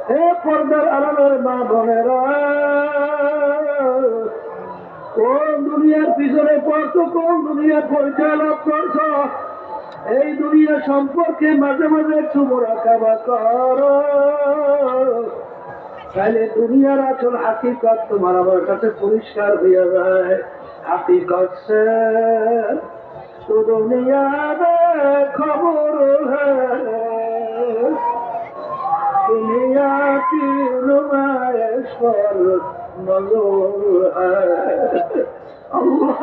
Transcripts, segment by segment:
হে পর্দার আড়ালের মা বোনেরা, কোন দুনিয়ার পিছনে পড়ছো, কোন দুনিয়ার পরিচয় লাভ করছো, এই দুনিয়া সম্পর্কে মাঝে মাঝে একটু মোরাকাবা করো, তাহলে দুনিয়ার আসল হাকিকত তোমার আমার কাছে পরিষ্কার হইয়া যায়। হাকিকত সে তো দুনিয়া में खबर है, दुनिया की नुमाइश पर नजर है। अल्लाह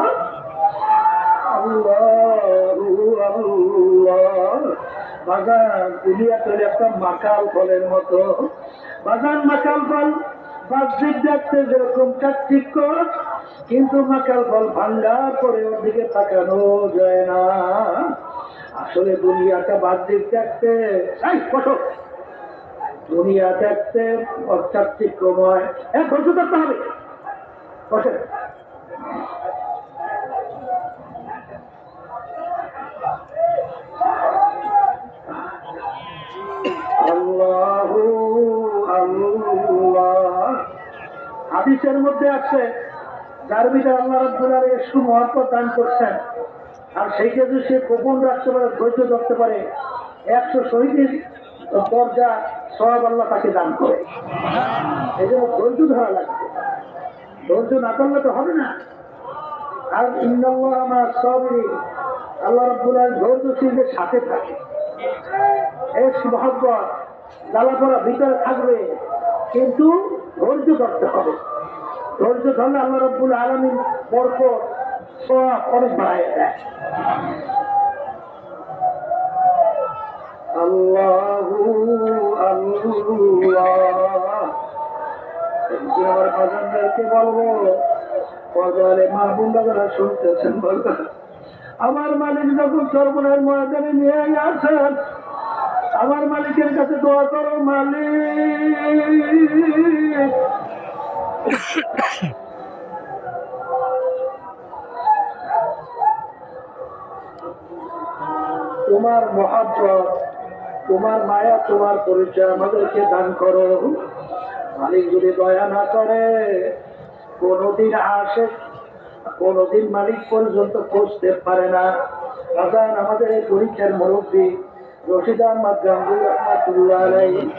अल्लाह अल्लाह। বাগান দুনিয়া তো একটা মাকাল ফলের মতো। বাগান মাকাল ফল বাহ্যিক দেখতে যেরকম চাকচিক্য, কিন্তু মাকাল ফল ভাঙ্গার পরে ওর দিকে তাকানো যায় না। আসলে দুনিয়াটা বাহ্যিক দেখতে, দুনিয়া দেখতে চাকচিক্যময়। ধৈর্য ধরতে হবে। বসে আল্লাহু আল্লাহ। হাদিসের মধ্যে আছে, যার ভিতরে আল্লাহ রাব্বুল আলামিন সুমহত্ব দান করছেন, আর সেই ক্ষেত্রে সে গোপন রাখতে পারে, ধৈর্য ধরতে পারে, 100 শহীদের দরজা সওয়াব আল্লাহ তাকে দান করে। এই জন্য ধৈর্য ধরা লাগবে। ধৈর্য না করলে তো হবে না। আর ইন্নাল্লাহ মা'আস সাবিরিন, আল্লাহ রাব্বুল আলামিন ধৈর্যশীলদের সাথে থাকে। এই মহব্বত জ্বালাপোড়া ভিতরে থাকবে, কিন্তু ধৈর্য ধরতে হবে। ধৈর্য ধরলে আল্লাহ রাব্বুল আলামিন বরকত সওয়াব অনেক বাড়ায় দেয়। আল্লাহু আল্লাহ। আমার বাজানদেরকে বলবো, বাজারে মা বোনরা যারা শুনতেছেন, বলবেন আমার মালিক যখন সর্বনাশ ময়দানে নিয়ে আসেন, আমার মালিকের কাছে দোয়া করো, মালিক তোমার মহব্বত, তোমার মায়া, তোমার পরিচয় আমাদেরকে দান করো। মালিক যদি দয়া না করে, কোনদিন আসে, কোনদিন মালিক পর্যন্ত পৌঁছতে পারে না। আমাদের এই পরীক্ষার মুরব্বী রশিদ আহমদ গাঙ্গুহি রহমাতুল্লাহ আলাইহি